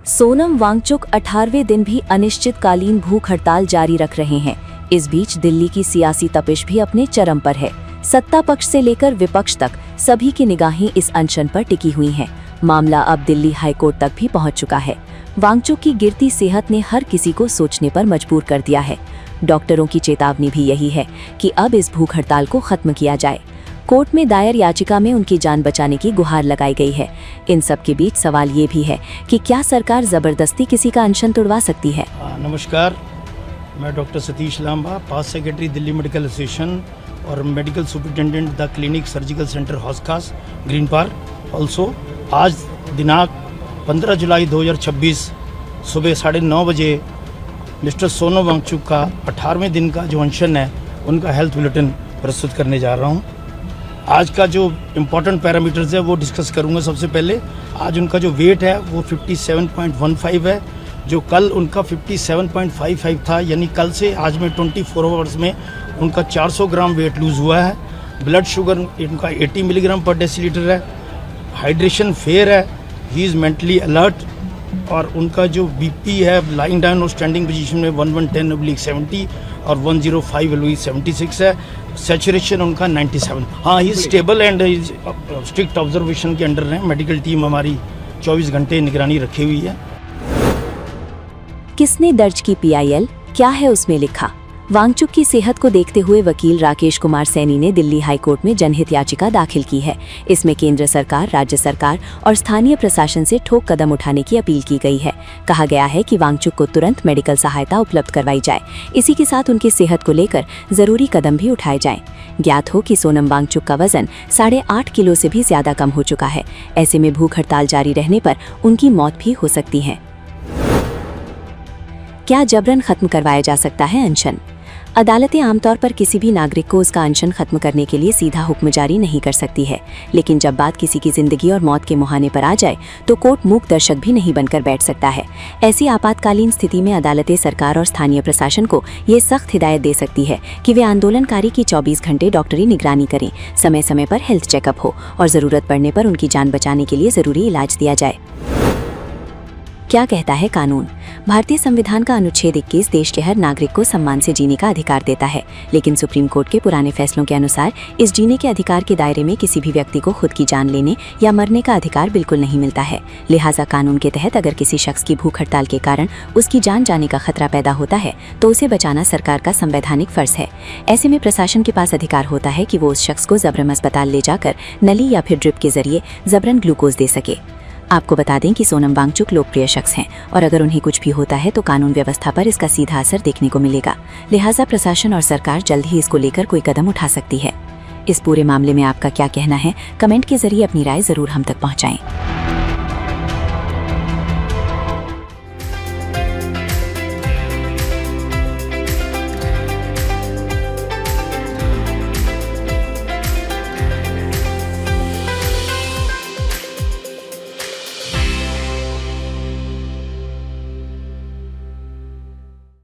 सोनम वांगचुक 18वें दिन भी अनिश्चितकालीन भूख हड़ताल जारी रख रहे हैं। इस बीच दिल्ली की सियासी तपिश भी अपने चरम पर है। सत्ता पक्ष से लेकर विपक्ष तक सभी की निगाहें इस अनशन पर टिकी हुई हैं। मामला अब दिल्ली हाईकोर्ट तक भी पहुंच चुका है। वांगचुक की गिरती सेहत ने हर किसी को सोचने पर मजबूर कर दिया है। डॉक्टरों की चेतावनी भी यही है कि अब इस भूख हड़ताल को खत्म किया जाए। कोर्ट में दायर याचिका में उनकी जान बचाने की गुहार लगाई गई है। इन सब के बीच सवाल ये भी है कि क्या सरकार जबरदस्ती किसी का अनशन तुड़वा सकती है। नमस्कार, मैं doctor Satish Lamba, past secretary Delhi medical association और medical superintendent the clinic surgical centre Hauz Khas Green Park. Also आज दिनांक 15 जुलाई 2026 सुबह 9:30 बजे मिस्टर सोनम वांगचुक का 18वें दिन का जो अनशन है उनका हेल्थ बुलेटिन प्रस्तुत करने जा रहा हूँ। आज का जो इम्पोर्टेंट पैरामीटर्स है वो डिस्कस करूंगा। सबसे पहले आज उनका जो वेट है वो 57.15 है, जो कल उनका 57.55 था, यानी कल से आज में 24 आवर्स में उनका 400 ग्राम वेट लूज़ हुआ है। ब्लड शुगर इनका 80 मिलीग्राम पर डेसीलीटर है। हाइड्रेशन फेयर है। He is mentally alert. और उनका जो बीपी है लाइंग डाउन और स्टैंडिंग पोजीशन में 1110/70 और 105/76 है। सैचुरेशन उनका 97। हाँ, ही स्टेबल एंड स्ट्रिक्ट ऑब्जर्वेशन के अंडर है। मेडिकल टीम हमारी 24 घंटे निगरानी रखी हुई है। किसने दर्ज की PIL, क्या है उसमें लिखा? वांगचुक की सेहत को देखते हुए वकील राकेश कुमार सैनी ने दिल्ली हाईकोर्ट में जनहित याचिका दाखिल की है। इसमें केंद्र सरकार, राज्य सरकार और स्थानीय प्रशासन से ठोस कदम उठाने की अपील की गई है। कहा गया है कि वांगचुक को तुरंत मेडिकल सहायता उपलब्ध करवाई जाए। इसी के साथ उनकी सेहत को लेकर जरूरी कदम भी उठाए जाएं। ज्ञात हो कि सोनम वांगचुक का वजन 8.5 किलो से भी ज्यादा कम हो चुका है। ऐसे में भूख हड़ताल जारी रहने पर उनकी मौत भी हो सकती है। क्या जबरन खत्म करवाया जा सकता है अनशन? अदालतें आमतौर पर किसी भी नागरिक को उसका अनशन खत्म करने के लिए सीधा हुक्म जारी नहीं कर सकती है, लेकिन जब बात किसी की जिंदगी और मौत के मुहाने पर आ जाए तो कोर्ट मूक दर्शक भी नहीं बनकर बैठ सकता है। ऐसी आपातकालीन स्थिति में अदालतें सरकार और स्थानीय प्रशासन को ये सख्त हिदायत दे सकती है कि वे आंदोलनकारी की 24 घंटे डॉक्टरी निगरानी करें, समय समय पर हेल्थ चेकअप हो और जरूरत पड़ने पर उनकी जान बचाने के लिए जरूरी इलाज दिया जाए। क्या कहता है कानून? भारतीय संविधान का अनुच्छेद 21 देश के हर नागरिक को सम्मान से जीने का अधिकार देता है, लेकिन सुप्रीम कोर्ट के पुराने फैसलों के अनुसार इस जीने के अधिकार के दायरे में किसी भी व्यक्ति को खुद की जान लेने या मरने का अधिकार बिल्कुल नहीं मिलता है। लिहाजा कानून के तहत अगर किसी शख्स की भूख हड़ताल के कारण उसकी जान जाने का खतरा पैदा होता है तो उसे बचाना सरकार का संवैधानिक फर्ज है। ऐसे में प्रशासन के पास अधिकार होता है कि वो उस शख्स को जबरन अस्पताल ले जाकर नली या फिर ड्रिप के जरिए जबरन ग्लूकोज दे सके। आपको बता दें कि सोनम वांगचुक लोकप्रिय शख्स हैं और अगर उन्हें कुछ भी होता है तो कानून व्यवस्था पर इसका सीधा असर देखने को मिलेगा। लिहाजा प्रशासन और सरकार जल्द ही इसको लेकर कोई कदम उठा सकती है। इस पूरे मामले में आपका क्या कहना है? कमेंट के जरिए अपनी राय जरूर हम तक पहुंचाएं।